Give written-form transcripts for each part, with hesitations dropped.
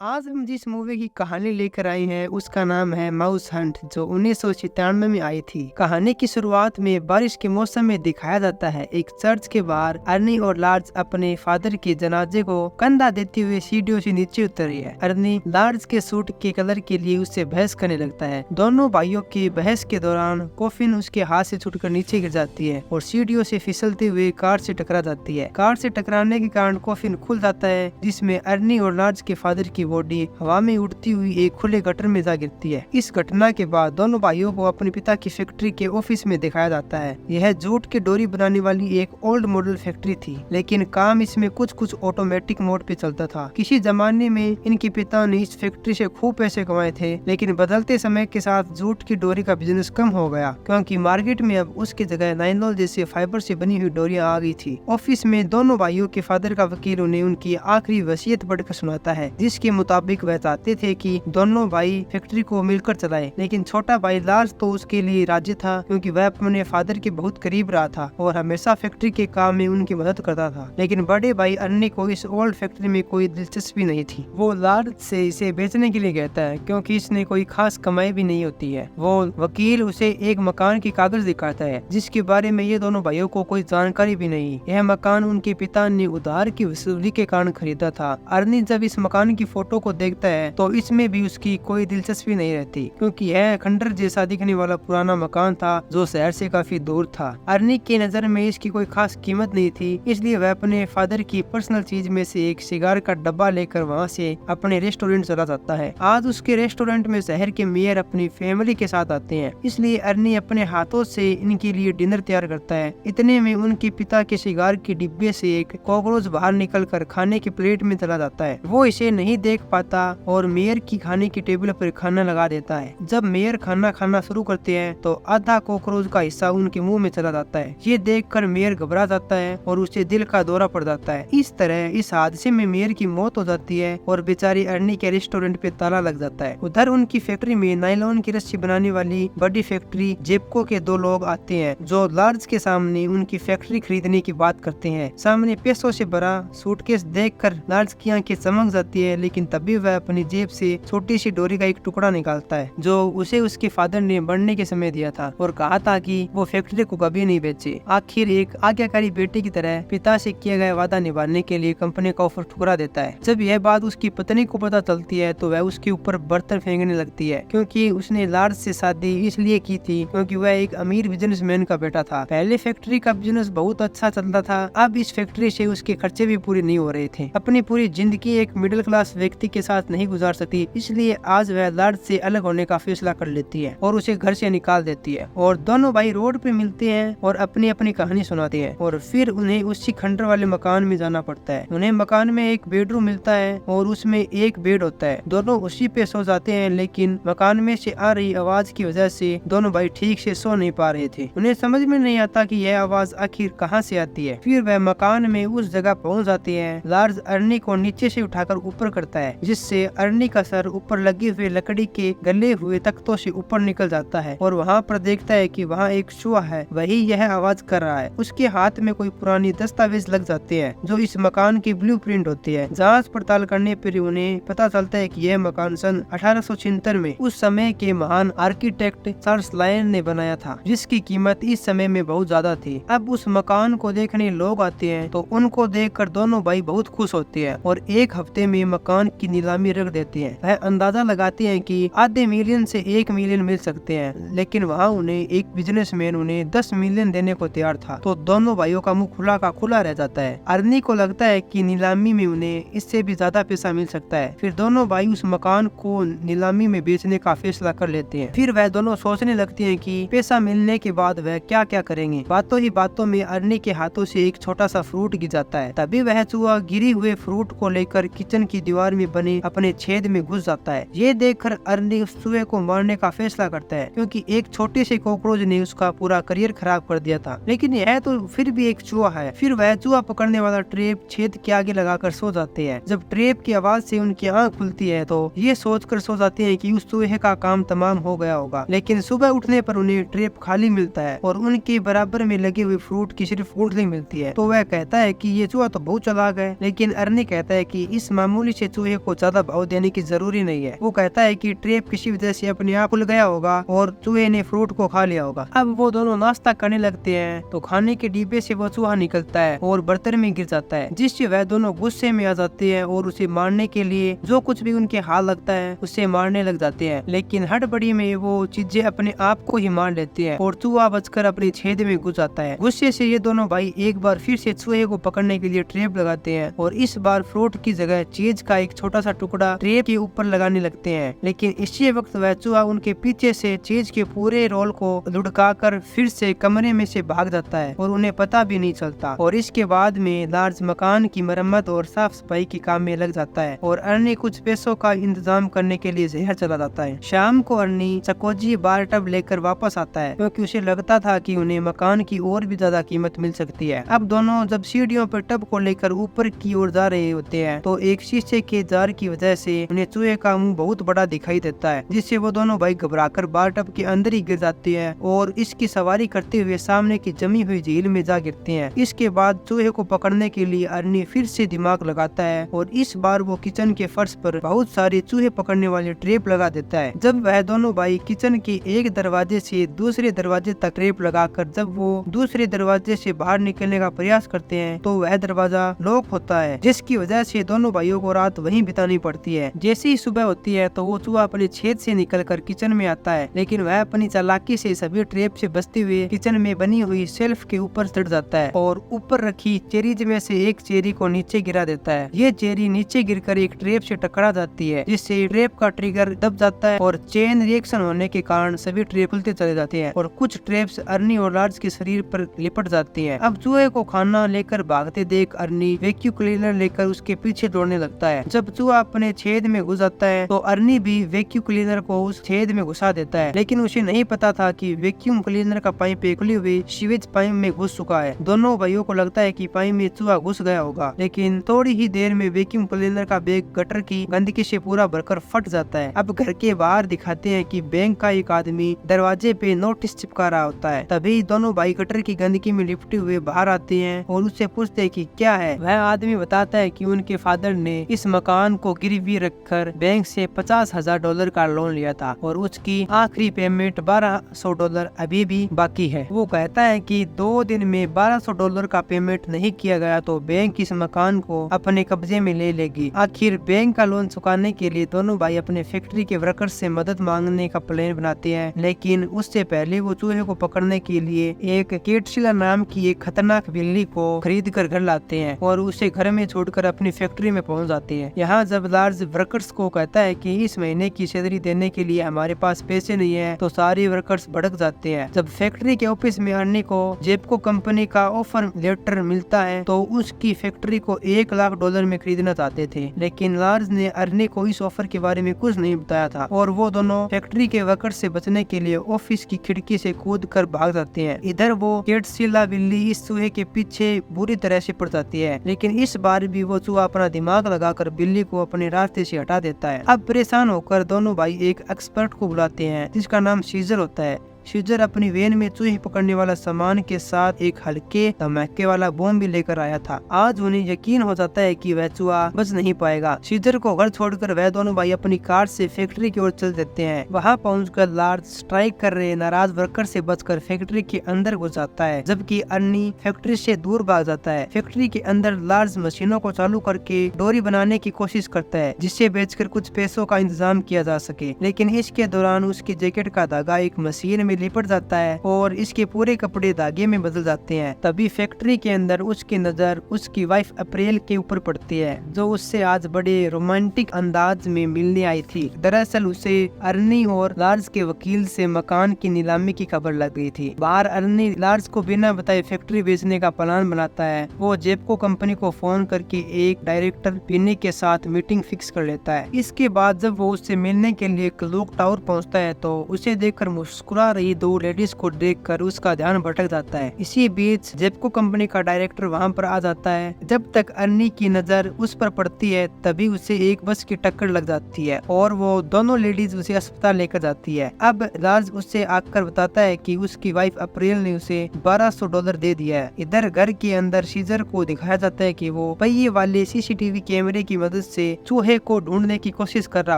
आज हम जिस मूवी की कहानी लेकर आए हैं उसका नाम है माउस हंट, जो 1996 में आई थी। कहानी की शुरुआत में बारिश के मौसम में दिखाया जाता है। एक चर्च के बाहर अर्नी और लार्ज अपने फादर के जनाजे को कंधा देते हुए सीढ़ियों से नीचे उतरी है। अर्नी लार्ज के सूट के कलर के लिए उससे बहस करने लगता है। दोनों भाइयों की बहस के दौरान कॉफिन उसके हाथ से छूटकर नीचे गिर जाती है और सीढ़ियों से फिसलते हुए कार से टकरा जाती है। कार से टकराने के कारण कॉफिन खुल जाता है, जिसमें अर्नी और लार्ज के फादर की बॉडी हवा में उड़ती हुई एक खुले गटर में जा गिरती है। इस घटना के बाद दोनों भाइयों को अपने पिता की फैक्ट्री के ऑफिस में दिखाया जाता है। यह जूट की डोरी बनाने वाली एक ओल्ड मॉडल फैक्ट्री थी, लेकिन काम इसमें कुछ ऑटोमेटिक मोड पे चलता था। किसी जमाने में इनके पिता ने इस फैक्ट्री से खूब पैसे कमाए थे, लेकिन बदलते समय के साथ जूट की डोरी का बिजनेस कम हो गया, क्योंकि मार्केट में अब उसकी जगह नायलॉन जैसे फाइबर से बनी हुई डोरियां आ गई थी। ऑफिस में दोनों भाइयों के फादर का वकील उन्हें उनकी आखिरी वसीयत पढ़कर सुनाता है, जिसके मुताबिक वह चाहते थे कि दोनों भाई फैक्ट्री को मिलकर चलाएं। लेकिन छोटा भाई लार्ज तो उसके लिए राजी था, क्योंकि वह अपने फादर के बहुत करीब रहा था और हमेशा फैक्ट्री के काम में उनकी मदद करता था। लेकिन बड़े भाई अर्नी को इस ओल्ड फैक्ट्री में कोई दिलचस्पी नहीं थी। वो लार्ज से इसे बेचने के लिए कहता है, क्योंकि इसने कोई खास कमाई भी नहीं होती है। वो वकील उसे एक मकान की कागज दिखाता है, जिसके बारे में ये दोनों भाइयों को कोई जानकारी भी नहीं। यह मकान उनके पिता ने उधार की वसूली के कारण खरीदा था। अर्नी जब इस मकान की फोटो को देखता है तो इसमें भी उसकी कोई दिलचस्पी नहीं रहती, क्योंकि यह खंडर जैसा दिखने वाला पुराना मकान था जो शहर से काफी दूर था। अर्नी की नजर में इसकी कोई खास कीमत नहीं थी, इसलिए वह अपने फादर की पर्सनल चीज में से एक सिगार का डब्बा लेकर वहाँ से अपने रेस्टोरेंट चला जाता है। आज उसके रेस्टोरेंट में शहर के मेयर अपनी फैमिली के साथ आते हैं, इसलिए अर्नी अपने हाथों से इनके लिए डिनर तैयार करता है। इतने में उनके पिता के सिगार के डिब्बे से एक कॉकरोच बाहर निकल कर खाने की प्लेट में चला जाता है। वो इसे नहीं देख पाता और मेयर की खाने की टेबल पर खाना लगा देता है। जब मेयर खाना खाना शुरू करते हैं तो आधा कॉकरोच का हिस्सा उनके मुंह में चला जाता है। ये देखकर मेयर घबरा जाता है और उसे दिल का दौरा पड़ जाता है। इस तरह इस हादसे में मेयर की मौत हो जाती है और बेचारी अर्नी के रेस्टोरेंट पे ताला लग जाता है। उधर उनकी फैक्ट्री में नायलॉन की रस्सी बनाने वाली बड़ी फैक्ट्री जेपको के दो लोग आते हैं, जो लार्ज के सामने उनकी फैक्ट्री खरीदने की बात करते हैं। सामने पैसों से भरा सूटकेस देखकर लार्ज की आंखें चमक जाती है, लेकिन तभी वह अपनी जेब से छोटी सी डोरी का एक टुकड़ा निकालता है, जो उसे उसके फादर ने मरने के समय दिया था और कहा था कि वो फैक्ट्री को कभी नहीं बेचे। आखिर एक आज्ञाकारी बेटे की तरह पिता से किया गया वादा निभाने के लिए कंपनी का ऑफर ठुकरा देता है। जब यह बात उसकी पत्नी को पता चलती है तो वह उसके ऊपर बर्तन फेंकने लगती है, क्योंकि उसने लार्ज से शादी इसलिए की थी क्योंकि वह एक अमीर बिजनेसमैन का बेटा था। पहले फैक्ट्री का बिजनेस बहुत अच्छा चलता था, अब इस फैक्ट्री से उसके खर्चे भी पूरे नहीं हो रहे थे। अपनी पूरी जिंदगी एक मिडिल क्लास व्यक्ति के साथ नहीं गुजार सकती, इसलिए आज वह लार्ज से अलग होने का फैसला कर लेती है और उसे घर से निकाल देती है। और दोनों भाई रोड पे मिलते हैं और अपनी अपनी कहानी सुनाते हैं और फिर उन्हें उसी खंडर वाले मकान में जाना पड़ता है। उन्हें मकान में एक बेडरूम मिलता है और उसमें एक बेड होता है। दोनों उसी पे सो जाते हैं, लेकिन मकान में से आ रही आवाज की वजह से दोनों भाई ठीक से सो नहीं पा रहे थे। उन्हें समझ में नहीं आता कि यह आवाज आखिर कहाँ से आती है। फिर वह मकान में उस जगह पहुँच जाते हैं। लार्ज अर्नी को नीचे से उठाकर ऊपर करता है, जिससे अर्नी का सर ऊपर लगे हुए लकड़ी के गले हुए तख्तों से ऊपर निकल जाता है और वहाँ पर देखता है कि वहाँ एक चूहा है, वही यह आवाज कर रहा है। उसके हाथ में कोई पुरानी दस्तावेज लग जाते हैं जो इस मकान की ब्लूप्रिंट होती है। जांच पड़ताल करने पर उन्हें पता चलता है कि यह मकान सन 1876 में उस समय के महान आर्किटेक्ट चार्ल्स लायन ने बनाया था, जिसकी कीमत इस समय में बहुत ज्यादा थी। अब उस मकान को देखने लोग आते हैं तो उनको देखकर दोनों भाई बहुत खुश होते हैं और एक हफ्ते में मकान की नीलामी रख देते हैं। वह अंदाजा लगाते हैं कि आधे मिलियन से 1 मिलियन मिल सकते हैं, लेकिन वहाँ उन्हें एक बिजनेसमैन उन्हें 10 मिलियन देने को तैयार था। तो दोनों भाइयों का मुंह खुला का खुला रह जाता है। अर्नी को लगता है कि नीलामी में उन्हें इससे भी ज्यादा पैसा मिल सकता है। फिर दोनों भाई उस मकान को नीलामी में बेचने का फैसला कर लेते हैं। फिर वह दोनों सोचने लगते हैं कि पैसा मिलने के बाद वह क्या क्या करेंगे। बातों ही बातों में अर्नी के हाथों से एक छोटा सा फ्रूट गिर जाता है। तभी वह चूहा गिरी हुए फ्रूट को लेकर किचन की दीवार में बने अपने छेद में घुस जाता है। ये देखकर अर्नी उस चूहे को मारने का फैसला करता है, क्योंकि एक छोटे से कॉकरोच ने उसका पूरा करियर खराब कर दिया था। लेकिन यह तो फिर भी एक चूहा है। फिर वह चूहा पकड़ने वाला ट्रेप छेद के आगे लगाकर सो जाते हैं। जब ट्रेप की आवाज से उनकी आंख खुलती है तो ये सोचकर सो जाते हैं कि उस चूहे का काम तमाम हो गया होगा। लेकिन सुबह उठने पर उन्हें ट्रेप खाली मिलता है और उनके बराबर में लगे हुए फ्रूट की सिर्फ गुठली मिलती है। तो वह कहता है कि ये चूहा तो बहुत चालाक है, लेकिन अर्नी कहता है कि इस मामूली से चूहे चूहे को ज्यादा भाव देने की जरूरी नहीं है। वो कहता है कि ट्रैप किसी वजह से अपने आप खुल गया होगा और चूहे ने फ्रूट को खा लिया होगा। अब वो दोनों नाश्ता करने लगते हैं तो खाने के डिब्बे से वो चूहा निकलता है और बर्तन में गिर जाता है, जिससे वह दोनों गुस्से में आ जाते हैं और उसे मारने के लिए जो कुछ भी उनके हाथ लगता है उसे मारने लग जाते हैं। लेकिन हड़बड़ी में वो चीजें अपने आप को ही मार लेती हैं और चूहा बचकर अपने छेद में घुस जाता है। गुस्से से ये दोनों भाई एक बार फिर से चूहे को पकड़ने के लिए ट्रैप लगाते हैं और इस बार फ्रूट की जगह चीज का एक छोटा सा टुकड़ा ट्रैप के ऊपर लगाने लगते हैं। लेकिन इसी वक्त वह चूहा उनके पीछे से चीज के पूरे रोल को लुढ़काकर फिर से कमरे में से भाग जाता है और उन्हें पता भी नहीं चलता। और इसके बाद में लार्ज मकान की मरम्मत और साफ सफाई के काम में लग जाता है और अर्नी कुछ पैसों का इंतजाम करने के लिए शहर चला जाता है। शाम को अर्नी चकोजी बार टब लेकर वापस आता है क्योंकि उसे लगता था कि उन्हें मकान की और भी ज्यादा कीमत मिल सकती है। अब दोनों जब सीढ़ियों पर टब को लेकर ऊपर की ओर जा रहे होते हैं तो एक शीशे के जार की वजह से उन्हें चूहे का मुंह बहुत बड़ा दिखाई देता है, जिससे वो दोनों भाई घबराकर बार टब के अंदर ही गिर जाते हैं और इसकी सवारी करते हुए सामने की जमी हुई झील में जा गिरते हैं। इसके बाद चूहे को पकड़ने के लिए अर्नी फिर से दिमाग लगाता है और इस बार वो किचन के फर्श पर बहुत सारे चूहे पकड़ने वाले ट्रैप लगा देता है। जब वह दोनों भाई किचन के एक दरवाजे से दूसरे दरवाजे तक ट्रैप लगाकर जब वो दूसरे दरवाजे से बाहर निकलने का प्रयास करते हैं तो वह दरवाजा लॉक होता है, जिसकी वजह से दोनों भाइयों को रात वहीं बितानी पड़ती है। जैसे ही सुबह होती है तो वो चूहा अपने छेद से निकलकर किचन में आता है, लेकिन वह अपनी चालाकी से सभी ट्रैप से बचते हुए किचन में बनी हुई शेल्फ के ऊपर चढ़ जाता है और ऊपर रखी चेरीज में से एक चेरी को नीचे गिरा देता है। ये चेरी नीचे गिरकर एक ट्रैप से टकरा जाती है, जिससे ट्रैप का ट्रिगर दब जाता है और चेन रिएक्शन होने के कारण सभी ट्रैप खुलते चले जाते हैं और कुछ ट्रैप्स अर्नी और लार्ज के शरीर पर लिपट जाती हैं। अब चूहे को खाना लेकर भागते देख अर्नी वैक्यूम क्लीनर लेकर उसके पीछे दौड़ने लगता है। जब चूहा अपने छेद में घुस जाता है तो अर्नी भी वैक्यूम क्लीनर को उस छेद में घुसा देता है, लेकिन उसे नहीं पता था कि वैक्यूम क्लीनर का पाइप एक खुली हुई सीवेज पाइप में घुस चुका है। दोनों भाइयों को लगता है कि पाइप में चूहा घुस गया होगा, लेकिन थोड़ी ही देर में वैक्यूम क्लीनर का बैग गटर की गंदगी से पूरा भरकर फट जाता है। अब घर के बाहर दिखाते हैं कि बैंक का एक आदमी दरवाजे पे नोटिस चिपका रहा होता है। तभी दोनों भाई गटर की गंदगी में लिपटे हुए बाहर आते हैं और उससे पूछते हैं कि क्या है। वह आदमी बताता है कि उनके फादर ने इस मकान को गिरवी रखकर बैंक से $50,000 का लोन लिया था और उसकी आखिरी पेमेंट $1200 अभी भी बाकी है। वो कहता है कि 2 दिन में $1200 का पेमेंट नहीं किया गया तो बैंक इस मकान को अपने कब्जे में ले लेगी। आखिर बैंक का लोन चुकाने के लिए दोनों भाई अपने फैक्ट्री के वर्कर्स से मदद मांगने का प्लान बनाते हैं, लेकिन उससे पहले वो चूहे को पकड़ने के लिए एक केटशिला नाम की एक खतरनाक बिल्ली को खरीद कर घर लाते हैं और उसे घर में छोड़कर अपनी फैक्ट्री में पहुंच जाते हैं। यहाँ जब लार्ज वर्कर्स को कहता है कि इस महीने की सैलरी देने के लिए हमारे पास पैसे नहीं है तो सारे वर्कर्स भड़क जाते हैं। जब फैक्ट्री के ऑफिस में अर्नी को जेपको कंपनी का ऑफर लेटर मिलता है तो उसकी फैक्ट्री को $1 लाख में खरीदना चाहते थे, लेकिन लार्ज ने अर्नी को इस ऑफर के बारे में कुछ नहीं बताया था और वो दोनों फैक्ट्री के वर्कर्स से बचने के लिए ऑफिस की खिड़की से कूद कर भाग जाते हैं। इधर वो केटशिला बिल्ली इस चूहे के पीछे बुरी तरह से पड़ जाती है, लेकिन इस बार भी वो चूहा अपना दिमाग लगाकर बिल्ली को अपने रास्ते से हटा देता है। अब परेशान होकर दोनों भाई एक एक्सपर्ट को बुलाते हैं जिसका नाम सीजर होता है। सीजर अपनी वैन में चूहे पकड़ने वाला सामान के साथ एक हल्के धमाके वाला बम भी लेकर आया था। आज उन्हें यकीन हो जाता है कि वह चूहा बच नहीं पाएगा। सीजर को घर छोड़कर वह दोनों भाई अपनी कार से फैक्ट्री की ओर चल देते हैं। वहां पहुंचकर लार्ज स्ट्राइक कर रहे नाराज वर्कर से बचकर फैक्ट्री के अंदर घुस जाता है, जबकि अर्नी फैक्ट्री से दूर भाग जाता है। फैक्ट्री के अंदर लार्ज मशीनों को चालू करके डोरी बनाने की कोशिश करता है जिससे बेचकर कुछ पैसों का इंतजाम किया जा सके, लेकिन इसके दौरान उसकी जैकेट का धागा एक मशीन में लिपट जाता है और इसके पूरे कपड़े धागे में बदल जाते हैं। तभी फैक्ट्री के अंदर उसकी नजर उसकी वाइफ अप्रैल के ऊपर पड़ती है, जो उससे आज बड़े रोमांटिक अंदाज में मिलने आई थी। दरअसल उसे अर्नी और लार्ज के वकील से मकान की नीलामी की खबर लग गई थी। बाहर अर्नी लार्ज को बिना बताए फैक्ट्री बेचने का प्लान बनाता है। वो जेपको कंपनी को फोन करके एक डायरेक्टर पिनी के साथ मीटिंग फिक्स कर लेता है। इसके बाद जब वो उससे मिलने के लिए क्लॉक टावर पहुंचता है तो उसे देखकर मुस्कुरा रही रही दो लेडीज को देखकर उसका ध्यान भटक जाता है। इसी बीच जेपको कंपनी का डायरेक्टर वहाँ पर आ जाता है। जब तक अर्नी की नजर उस पर पड़ती है तभी उसे एक बस की टक्कर लग जाती है और वो दोनों लेडीज उसे अस्पताल लेकर जाती है। अब लार्ज उससे आकर बताता है कि उसकी वाइफ अप्रैल ने उसे $1200 दे दिया है। इधर घर के अंदर सीजर को दिखाया जाता है कि वो पहिए वाले सीसीटीवी कैमरे की मदद से चूहे को ढूंढने की कोशिश कर रहा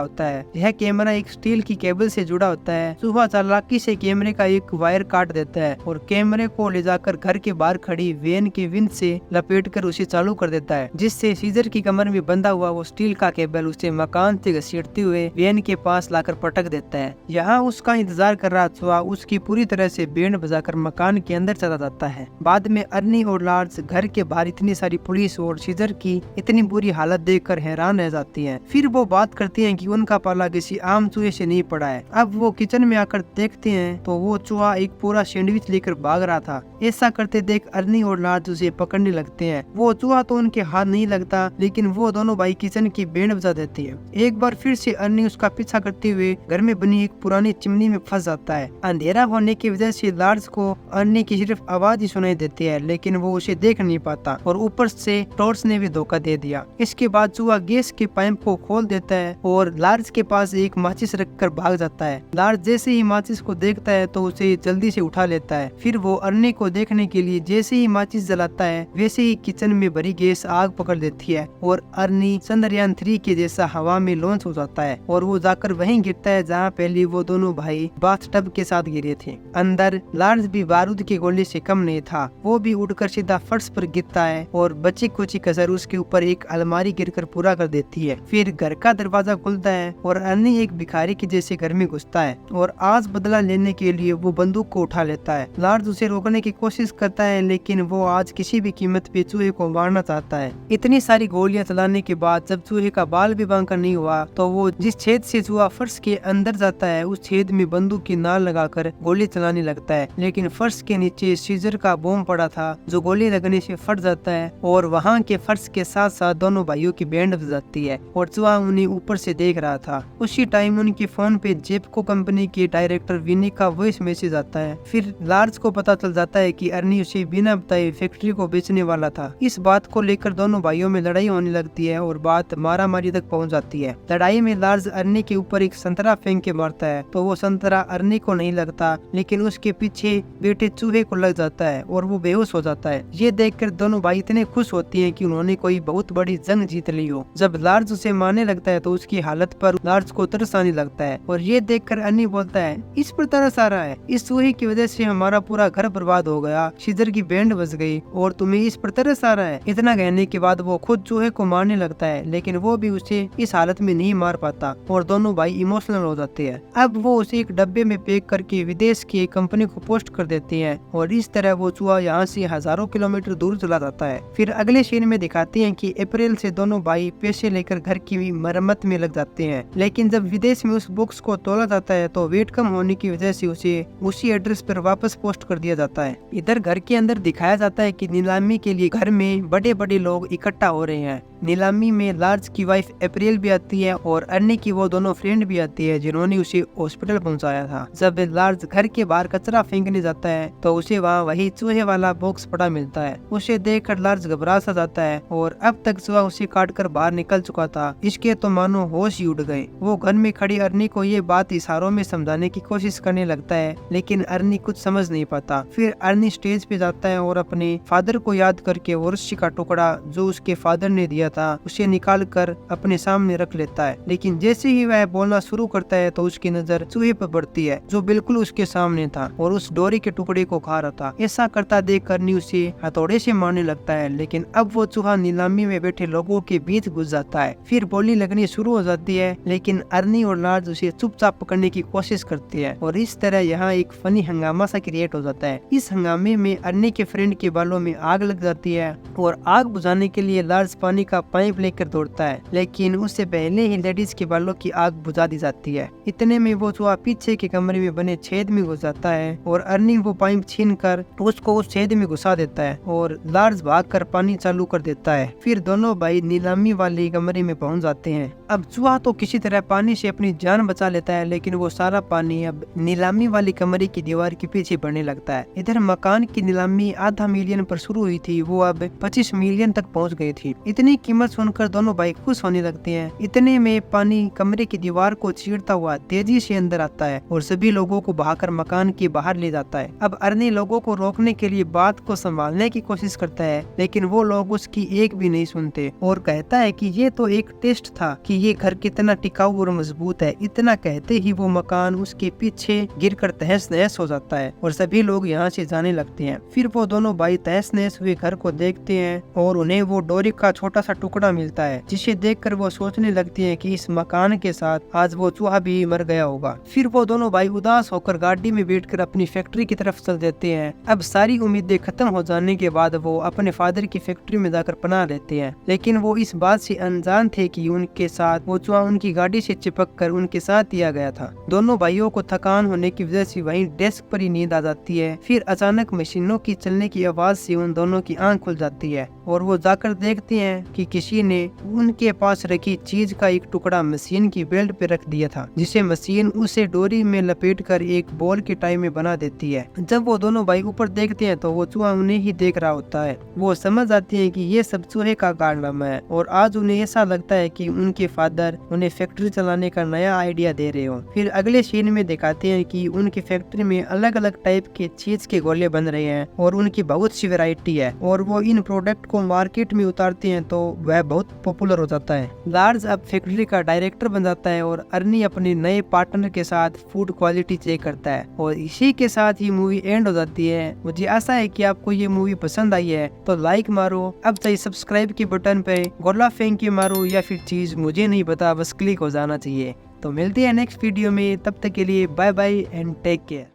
होता है। यह कैमरा एक स्टील की केबल से जुड़ा होता है। चूहा चालाकी से कैमरे का एक वायर काट देता है और कैमरे को ले जाकर घर के बाहर खड़ी वैन के विंड से लपेट कर उसे चालू कर देता है, जिससे सीजर की कमर में बंधा हुआ वो स्टील का केबल उसे मकान से घसीटते हुए वैन के पास लाकर पटक देता है। यहाँ उसका इंतजार कर रहा चूहा उसकी पूरी तरह से बैंड बजाकर मकान के अंदर चला जाता है। बाद में अर्नी और लार्ज घर के बाहर इतनी सारी पुलिस और सीजर की इतनी बुरी हालत देखकर हैरान रह जाती हैं। फिर वो बात करती हैं कि उनका पाला किसी आम चूहे से नहीं पड़ा है। अब वो किचन में आकर देखते हैं तो वो चूहा एक पूरा सैंडविच लेकर भाग रहा था। ऐसा करते देख अर्नी और लार्ज उसे पकड़ने लगते हैं। वो चूहा तो उनके हाथ नहीं लगता, लेकिन वो दोनों भाई किचन की बैंड बजा देती है। एक बार फिर से अर्नी उसका पीछा करते हुए घर में बनी एक पुरानी चिमनी में फंस जाता है। अंधेरा होने की वजह से लार्ज को अर्नी की सिर्फ आवाज ही सुनाई देती है, लेकिन वो उसे देख नहीं पाता और ऊपर से टॉर्च ने भी धोखा दे दिया। इसके बाद चूहा गैस के पाइप को खोल देता है और लार्ज के पास एक माचिस रखकर भाग जाता है। लार्ज जैसे ही माचिस को देखता है तो उसे जल्दी से उठा लेता है। फिर वो अर्नी को देखने के लिए जैसे ही माचिस जलाता है वैसे ही किचन में भरी गैस आग पकड़ लेती है और अर्नी चंद्रयान 3 के जैसा हवा में लॉन्च हो जाता है और वो जाकर वहीं गिरता है जहाँ पहले वो दोनों भाई बाथटब के साथ गिरे थे। अंदर लार्ज भी बारूद के गोले से कम नहीं था। वो भी उड़कर सीधा फर्श पर गिरता है और बची कुची कसर उसके ऊपर एक अलमारी गिरकर पूरा कर देती है। फिर घर का दरवाजा खुलता है और अर्नी एक भिखारी के जैसे घर में घुसता है और आज बदला लेने के लिए वो बंदूक को उठा लेता है। लार्ज उसे रोकने की कोशिश करता है, लेकिन वो आज किसी भी कीमत पे चूहे को मारना चाहता है। इतनी सारी गोलियां चलाने के बाद जब चूहे का बाल भी बांका नहीं हुआ तो वो जिस छेद से चूहा फर्श के अंदर जाता है उस छेद में बंदूक की नाल लगाकर गोली चलाने लगता है, लेकिन फर्श के नीचे सीजर का बॉम्ब पड़ा था जो गोली लगने से फट जाता है और वहाँ के फर्श के साथ साथ दोनों भाइयों की बैंड बज जाती है और चूहा उन्हें ऊपर से देख रहा था। उसी टाइम उनके फोन पे जेपको कंपनी के डायरेक्टर विनी का वॉइस मैसेज आता है। फिर लार्ज को पता चल जाता है कि अर्नी उसे बिना बताए फैक्ट्री को बेचने वाला था। इस बात को लेकर दोनों भाइयों में लड़ाई होने लगती है और बात मारामारी तक पहुंच जाती है। लड़ाई में लार्ज अर्नी के ऊपर एक संतरा फेंक के मारता है तो वो संतरा अर्नी को नहीं लगता, लेकिन उसके पीछे बैठे चूहे को लग जाता है और वो बेहोश हो जाता है। ये देखकर दोनों भाई इतने खुश होती हैं कि उन्होंने कोई बहुत बड़ी जंग जीत ली हो। जब लार्ज उसे मारने लगता है तो उसकी हालत पर लार्ज को तरस आने लगता है और ये देखकर अर्नी बोलता है, इस पर तरस आ रहा है? इस चूहे की वजह से हमारा पूरा घर बर्बाद हो गया, सीजर की बैंड बज गई और तुम्हें इस पर तरस आ रहा है? इतना कहने के बाद वो खुद चूहे को मारने लगता है, लेकिन वो भी उसे इस हालत में नहीं मार पाता और दोनों भाई इमोशनल हो जाते हैं। अब वो उसे एक डब्बे में पैक करके विदेश की एक कंपनी को पोस्ट कर देते हैं और इस तरह वो चूहा यहाँ से हजारों किलोमीटर दूर चला जाता है। फिर अगले सीन में दिखाते हैं कि अप्रैल से दोनों भाई पैसे लेकर घर की मरम्मत में लग जाते हैं, लेकिन जब विदेश में उस बॉक्स को तोला जाता है तो वेट कम होने की वजह से उसे उसी एड्रेस पर वापस पोस्ट कर दिया जाता है। इधर घर के अंदर दिखाया जाता है कि नीलामी के लिए घर में बड़े बड़े लोग इकट्ठा हो रहे हैं। नीलामी में लार्ज की वाइफ अप्रैल भी आती है और अर्नी की वो दोनों फ्रेंड भी आती है जिन्होंने उसे हॉस्पिटल पहुंचाया था। जब लार्ज घर के बाहर कचरा फेंकने जाता है तो उसे वहाँ वही चूहे वाला बॉक्स पड़ा मिलता है। उसे देखकर लार्ज घबरा सा जाता है और अब तक चूहा उसे काटकर बाहर निकल चुका था। इसके तो मानो होश ही उड़ गए। वो घर में खड़ी अर्नी को ये बात इशारों में समझाने की कोशिश करने लगता है, लेकिन अर्नी कुछ समझ नहीं पाता। फिर अर्नी स्टेज पे जाता है और अपने फादर को याद करके वो रस्सी का टुकड़ा जो उसके फादर ने दिया था उसे निकाल कर अपने सामने रख लेता है, लेकिन जैसे ही वह बोलना शुरू करता है तो उसकी नजर चूहे पर पड़ती है जो बिल्कुल उसके सामने था और उस डोरी के टुकड़े को खा रहा था। ऐसा करता देख अर्नी उसे हथौड़े से मारने लगता है, लेकिन अब वो चूहा नीलामी में बैठे लोगों के बीच घुस जाता है। फिर बोली लगनी शुरू हो जाती है, लेकिन अर्नी और लार्ज उसे चुपचाप पकड़ने की कोशिश करती है और इस तरह यहाँ एक फनी हंगामा सा क्रिएट हो जाता है। इस हंगामे में अर्नी के फ्रेंड के बालों में आग लग जाती है और आग बुझाने के लिए लार्ज पानी का का पाइप लेकर दौड़ता है, लेकिन उससे पहले ही लेडीज के बालों की आग बुझा दी जाती है। इतने में वो चूहा पीछे के कमरे में बने छेद में घुस जाता है और अर्नी वो पाइप छीन कर उसको उस छेद में घुसा देता है और लार्ज भागकर पानी चालू कर देता है। फिर दोनों भाई नीलामी वाले कमरे में पहुंच जाते हैं। अब चूहा तो किसी तरह पानी से अपनी जान बचा लेता है, लेकिन वो सारा पानी अब नीलामी वाली कमरे की दीवार के पीछे बढ़ने लगता है। इधर मकान की नीलामी आधा मिलियन पर शुरू हुई थी, वो अब 25 मिलियन तक पहुंच गई थी। इतनी कीमत सुनकर दोनों भाई खुश होने लगते हैं। इतने में पानी कमरे की दीवार को चीरता हुआ तेजी से अंदर आता है और सभी लोगों को बहाकर मकान के बाहर ले जाता है। अब अर्नी लोगों को रोकने के लिए बात को संभालने की कोशिश करता है, लेकिन वो लोग उसकी एक भी नहीं सुनते और कहता है कि ये तो एक टेस्ट था कि ये घर कितना टिकाऊ और मजबूत है। इतना कहते ही वो मकान उसके पीछे गिरकर तहस नहस हो जाता है और सभी लोग यहाँ से जाने लगते हैं। फिर वो दोनों भाई तहस नहस हुए घर को देखते हैं और उन्हें वो डोरी का छोटा सा टुकड़ा मिलता है, जिसे देखकर वो सोचने लगती हैं कि इस मकान के साथ आज वो चूहा भी मर गया होगा। फिर वो दोनों भाई उदास होकर गाड़ी में बैठकर अपनी फैक्ट्री की तरफ चल देते हैं। अब सारी उम्मीदें खत्म हो जाने के बाद वो अपने फादर की फैक्ट्री में जाकर पनाह लेते हैं, लेकिन वो इस बात से अनजान थे कि उनके साथ वो चूहा उनकी गाड़ी से चिपक कर उनके साथ दिया गया था। दोनों भाइयों को थकान होने की वजह से वहीं डेस्क पर ही नींद आ जाती है। फिर अचानक मशीनों की चलने की आवाज से उन दोनों की आंख खुल जाती है और वो जाकर देखते हैं कि किसी ने उनके पास रखी चीज का एक टुकड़ा मशीन की बेल्ट पे रख दिया था, जिसे मशीन उसे डोरी में लपेटकर एक बॉल के टाइप में बना देती है। जब वो दोनों भाई ऊपर देखते हैं तो वो चूहा उन्हें ही देख रहा होता है। वो समझ जाते हैं कि ये सब चूहे का कारनामा है और आज उन्हें ऐसा लगता है कि उनके फादर उन्हें फैक्ट्री चलाने का नया आइडिया दे रहे हो। फिर अगले सीन में दिखाते हैं कि उनकी फैक्ट्री में अलग अलग टाइप के चीज के गोले बन रहे हैं और उनकी बहुत सी वैरायटी है और वो इन प्रोडक्ट को मार्केट में उतारते हैं तो वह बहुत पॉपुलर हो जाता है। लार्ज अब फैक्ट्री का डायरेक्टर बन जाता है और अर्नी अपने नए पार्टनर के साथ फूड क्वालिटी चेक करता है और इसी के साथ ही मूवी एंड हो जाती है। मुझे आशा है कि आपको ये मूवी पसंद आई है तो लाइक मारो, अब चाहे सब्सक्राइब के बटन पे गोला फेंक के मारो या फिर चीज मुझे नहीं पता, बस क्लिक हो जाना चाहिए। तो मिलते हैं नेक्स्ट वीडियो में, तब तक के लिए bye bye and take care.